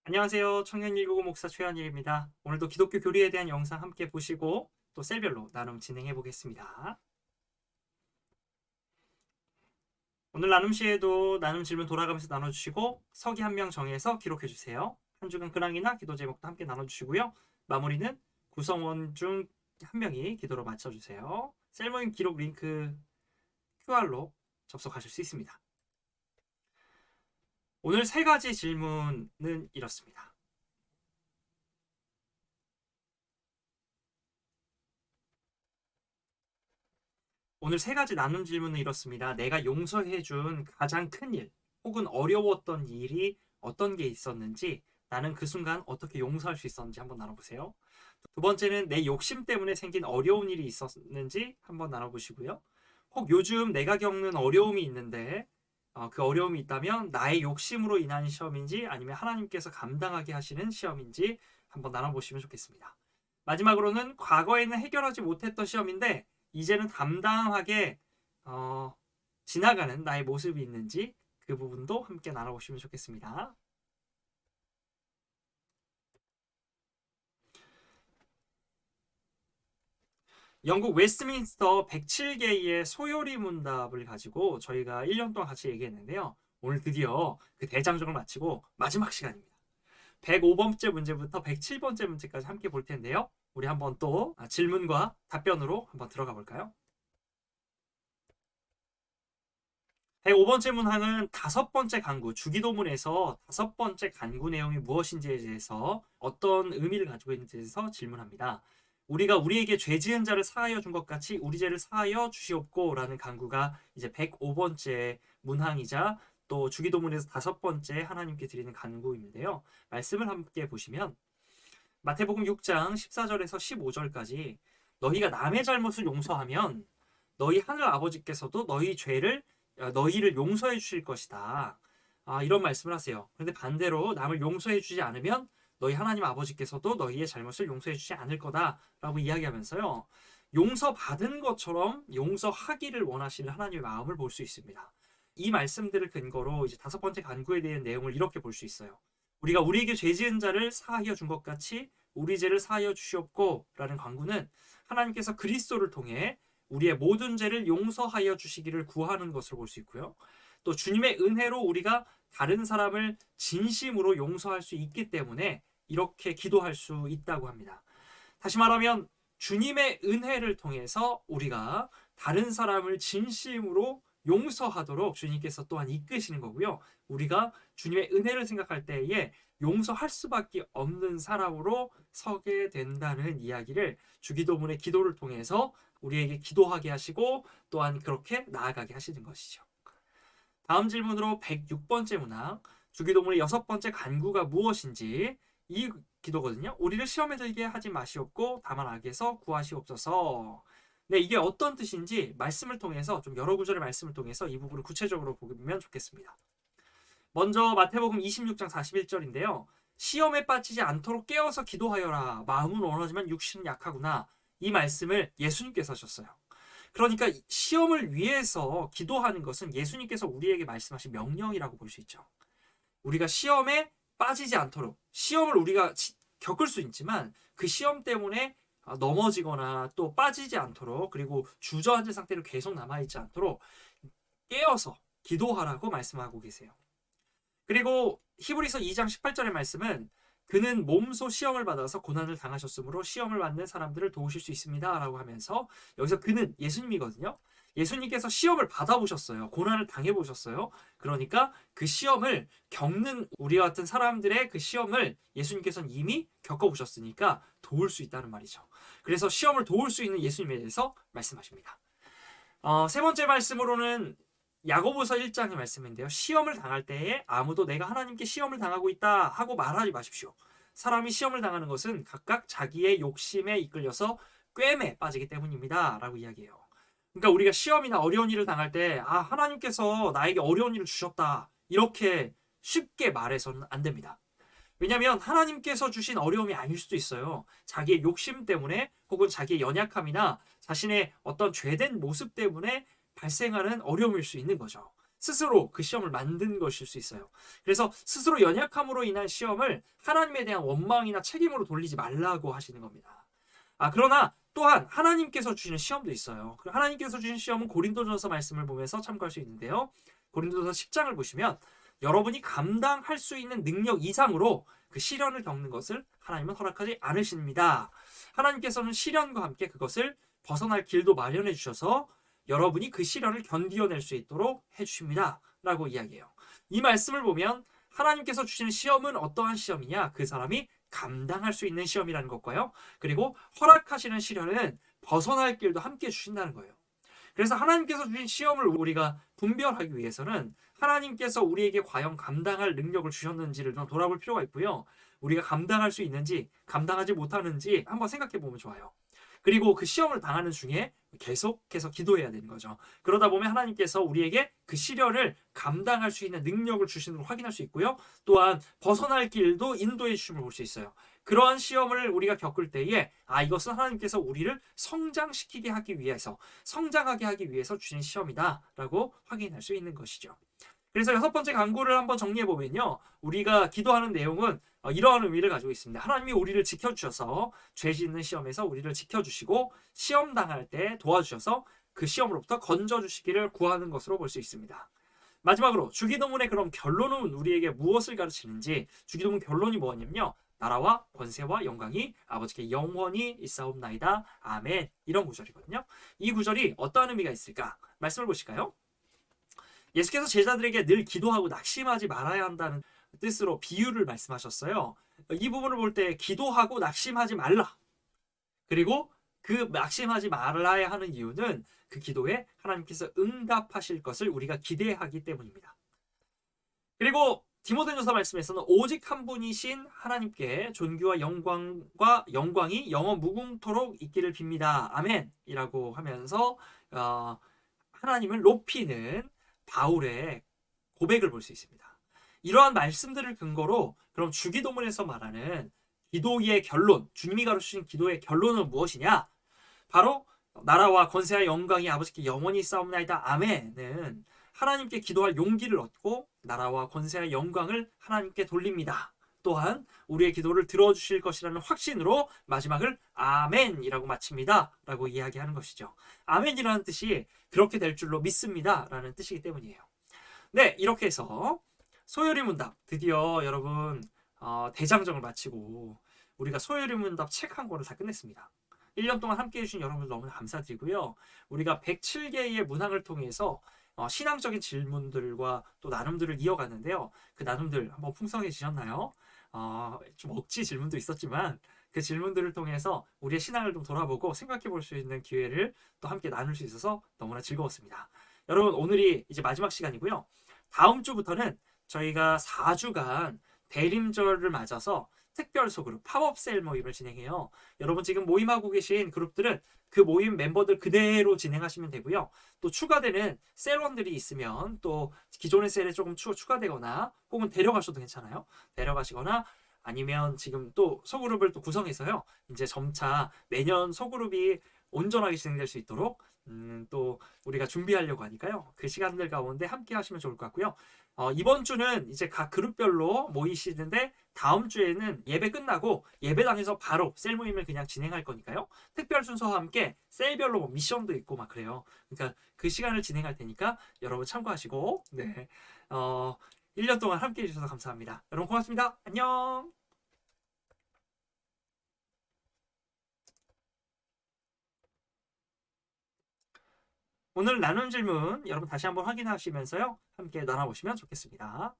안녕하세요. 청년 199 목사 최현일입니다. 오늘도 기독교 교리에 대한 영상 함께 보시고 또 셀별로 나눔 진행해 보겠습니다. 오늘 나눔 시에도 나눔 질문 돌아가면서 나눠주시고 서기 한 명 정해서 기록해 주세요. 한 주간 근황이나 기도 제목도 함께 나눠주시고요. 마무리는 구성원 중 한 명이 기도로 마쳐주세요. 셀모임 기록 링크 QR로 접속하실 수 있습니다. 오늘 세 가지 질문은 이렇습니다. 오늘 세 가지 나눔 질문은 이렇습니다. 내가 용서해준 가장 큰 일, 혹은 어려웠던 일이 어떤 게 있었는지, 나는 그 순간 어떻게 용서할 수 있었는지 한번 나눠보세요. 두 번째는 내 욕심 때문에 생긴 어려운 일이 있었는지 한번 나눠보시고요. 혹 요즘 내가 겪는 어려움이 있는데 그 어려움이 있다면 나의 욕심으로 인한 시험인지 아니면 하나님께서 감당하게 하시는 시험인지 한번 나눠보시면 좋겠습니다. 마지막으로는 과거에는 해결하지 못했던 시험인데 이제는 담당하게 지나가는 나의 모습이 있는지 그 부분도 함께 나눠보시면 좋겠습니다. 영국 웨스트민스터 107개의 소요리 문답을 가지고 저희가 1년 동안 같이 얘기했는데요. 오늘 드디어 그 대장정을 마치고 마지막 시간입니다. 105번째 문제부터 107번째 문제까지 함께 볼 텐데요. 우리 한번 또 질문과 답변으로 한번 들어가 볼까요? 105번째 문항은 다섯 번째 간구, 주기도문에서 다섯 번째 간구 내용이 무엇인지에 대해서 어떤 의미를 가지고 있는지에 대해서 질문합니다. 우리가 우리에게 죄 지은 자를 사하여 준 것 같이 우리 죄를 사하여 주시옵고라는 간구가 이제 105번째 문항이자 또 주기도문에서 다섯 번째 하나님께 드리는 간구인데요. 말씀을 함께 보시면 마태복음 6장 14절에서 15절까지 너희가 남의 잘못을 용서하면 너희 하늘 아버지께서도 너희를 용서해 주실 것이다. 이런 말씀을 하세요. 그런데 반대로 남을 용서해 주지 않으면 너희 하나님 아버지께서도 너희의 잘못을 용서해 주지 않을 거다라고 이야기하면서요. 용서받은 것처럼 용서하기를 원하시는 하나님의 마음을 볼 수 있습니다. 이 말씀들을 근거로 이제 다섯 번째 간구에 대한 내용을 이렇게 볼 수 있어요. 우리가 우리에게 죄 지은 자를 사하여 준 것 같이 우리 죄를 사하여 주시옵고라는 간구는 하나님께서 그리스도를 통해 우리의 모든 죄를 용서하여 주시기를 구하는 것으로 볼 수 있고요. 또 주님의 은혜로 우리가 다른 사람을 진심으로 용서할 수 있기 때문에 이렇게 기도할 수 있다고 합니다. 다시 말하면 주님의 은혜를 통해서 우리가 다른 사람을 진심으로 용서하도록 주님께서 또한 이끄시는 거고요. 우리가 주님의 은혜를 생각할 때에 용서할 수밖에 없는 사람으로 서게 된다는 이야기를 주기도문의 기도를 통해서 우리에게 기도하게 하시고 또한 그렇게 나아가게 하시는 것이죠. 다음 질문으로 106번째 문항, 주기도문의 여섯 번째 간구가 무엇인지 이 기도거든요. 우리를 시험에 들게 하지 마시옵고 다만 악에서 구하시옵소서. 네, 이게 어떤 뜻인지 말씀을 통해서 좀 여러 구절의 말씀을 통해서 이 부분을 구체적으로 보면 좋겠습니다. 먼저 마태복음 26장 41절인데요. 시험에 빠지지 않도록 깨어서 기도하여라. 마음은 원하지만 육신은 약하구나. 이 말씀을 예수님께서 하셨어요. 그러니까 시험을 위해서 기도하는 것은 예수님께서 우리에게 말씀하신 명령이라고 볼 수 있죠. 우리가 시험에 빠지지 않도록, 시험을 우리가 겪을 수 있지만 그 시험 때문에 넘어지거나 또 빠지지 않도록, 그리고 주저앉은 상태로 계속 남아있지 않도록 깨어서 기도하라고 말씀하고 계세요. 그리고 히브리서 2장 18절의 말씀은 그는 몸소 시험을 받아서 고난을 당하셨으므로 시험을 받는 사람들을 도우실 수 있습니다 라고 하면서, 여기서 그는 예수님이거든요. 예수님께서 시험을 받아보셨어요. 고난을 당해보셨어요. 그러니까 그 시험을 겪는 우리 같은 사람들의 그 시험을 예수님께서는 이미 겪어보셨으니까 도울 수 있다는 말이죠. 그래서 시험을 도울 수 있는 예수님에 대해서 말씀하십니다. 세 번째 말씀으로는 야고보서 1장의 말씀인데요. 시험을 당할 때에 아무도 내가 하나님께 시험을 당하고 있다 하고 말하지 마십시오. 사람이 시험을 당하는 것은 각각 자기의 욕심에 이끌려서 꿰매 빠지기 때문입니다 라고 이야기해요. 그러니까 우리가 시험이나 어려운 일을 당할 때 하나님께서 나에게 어려운 일을 주셨다 이렇게 쉽게 말해서는 안 됩니다. 왜냐하면 하나님께서 주신 어려움이 아닐 수도 있어요. 자기의 욕심 때문에 혹은 자기의 연약함이나 자신의 어떤 죄된 모습 때문에 발생하는 어려움일 수 있는 거죠. 스스로 그 시험을 만든 것일 수 있어요. 그래서 스스로 연약함으로 인한 시험을 하나님에 대한 원망이나 책임으로 돌리지 말라고 하시는 겁니다. 그러나 또한 하나님께서 주시는 시험도 있어요. 하나님께서 주신 시험은 고린도전서 말씀을 보면서 참고할 수 있는데요. 고린도전서 10장을 보시면 여러분이 감당할 수 있는 능력 이상으로 그 시련을 겪는 것을 하나님은 허락하지 않으십니다. 하나님께서는 시련과 함께 그것을 벗어날 길도 마련해 주셔서 여러분이 그 시련을 견디어낼 수 있도록 해주십니다. 라고 이야기해요. 이 말씀을 보면 하나님께서 주시는 시험은 어떠한 시험이냐? 그 사람이 감당할 수 있는 시험이라는 것과요. 그리고 허락하시는 시련은 벗어날 길도 함께 주신다는 거예요. 그래서 하나님께서 주신 시험을 우리가 분별하기 위해서는 하나님께서 우리에게 과연 감당할 능력을 주셨는지를 좀 돌아볼 필요가 있고요. 우리가 감당할 수 있는지 감당하지 못하는지 한번 생각해 보면 좋아요. 그리고 그 시험을 당하는 중에 계속해서 기도해야 되는 거죠. 그러다 보면 하나님께서 우리에게 그 시련을 감당할 수 있는 능력을 주시는 걸 확인할 수 있고요. 또한 벗어날 길도 인도해 주심을 볼 수 있어요. 그러한 시험을 우리가 겪을 때에 이것은 하나님께서 우리를 성장시키게 하기 위해서, 성장하게 하기 위해서 주신 시험이다라고 확인할 수 있는 것이죠. 그래서 6번째 간구를 한번 정리해 보면요. 우리가 기도하는 내용은 이러한 의미를 가지고 있습니다. 하나님이 우리를 지켜주셔서 죄 짓는 시험에서 우리를 지켜주시고 시험 당할 때 도와주셔서 그 시험으로부터 건져주시기를 구하는 것으로 볼 수 있습니다. 마지막으로 주기도문의 그럼 결론은 우리에게 무엇을 가르치는지, 주기도문 결론이 뭐냐면요. 나라와 권세와 영광이 아버지께 영원히 있사옵나이다. 아멘. 이런 구절이거든요. 이 구절이 어떠한 의미가 있을까? 말씀을 보실까요? 예수께서 제자들에게 늘 기도하고 낙심하지 말아야 한다는 뜻으로 비유를 말씀하셨어요. 이 부분을 볼 때 기도하고 낙심하지 말라. 그리고 그 낙심하지 말아야 하는 이유는 그 기도에 하나님께서 응답하실 것을 우리가 기대하기 때문입니다. 그리고 디모데전서 말씀에서는 오직 한 분이신 하나님께 존귀와 영광이 영원 무궁토록 있기를 빕니다. 아멘이라고 하면서 하나님을 높이는 바울의 고백을 볼 수 있습니다. 이러한 말씀들을 근거로 그럼 주기도문에서 말하는 기도의 결론, 주님이 가르치신 기도의 결론은 무엇이냐? 바로 나라와 권세와 영광이 아버지께 영원히 있사옵나이다. 아멘은 하나님께 기도할 용기를 얻고 나라와 권세와 영광을 하나님께 돌립니다. 또한 우리의 기도를 들어주실 것이라는 확신으로 마지막을 아멘이라고 마칩니다. 라고 이야기하는 것이죠. 아멘이라는 뜻이 그렇게 될 줄로 믿습니다. 라는 뜻이기 때문이에요. 네, 이렇게 해서 소요리 문답 드디어 여러분 대장정을 마치고 우리가 소요리 문답 책 한 권을 다 끝냈습니다. 1년 동안 함께해 주신 여러분들 너무 감사드리고요. 우리가 107개의 문항을 통해서 신앙적인 질문들과 또 나눔들을 이어갔는데요. 그 나눔들 한번 풍성해지셨나요? 좀 억지 질문도 있었지만 그 질문들을 통해서 우리의 신앙을 좀 돌아보고 생각해 볼 수 있는 기회를 또 함께 나눌 수 있어서 너무나 즐거웠습니다. 여러분 오늘이 이제 마지막 시간이고요. 다음 주부터는 저희가 4주간 대림절을 맞아서 특별 소그룹 팝업 셀 모임을 진행해요. 여러분 지금 모임하고 계신 그룹들은 그 모임 멤버들 그대로 진행하시면 되고요. 또 추가되는 셀원들이 있으면 또 기존의 셀에 조금 추가되거나 혹은 데려가셔도 괜찮아요. 데려가시거나 아니면 지금 또 소그룹을 또 구성해서요. 이제 점차 매년 소그룹이 온전하게 진행될 수 있도록 또 우리가 준비하려고 하니까요. 그 시간들 가운데 함께 하시면 좋을 것 같고요. 이번 주는 이제 각 그룹별로 모이시는데 다음 주에는 예배 끝나고 예배당에서 바로 셀 모임을 그냥 진행할 거니까요. 특별 순서와 함께 셀별로 뭐 미션도 있고 막 그래요. 그러니까 그 시간을 진행할 테니까 여러분 참고하시고 1년 동안 함께 해주셔서 감사합니다. 여러분 고맙습니다. 안녕. 오늘 나눈 질문 여러분 다시 한번 확인하시면서요. 함께 나눠보시면 좋겠습니다.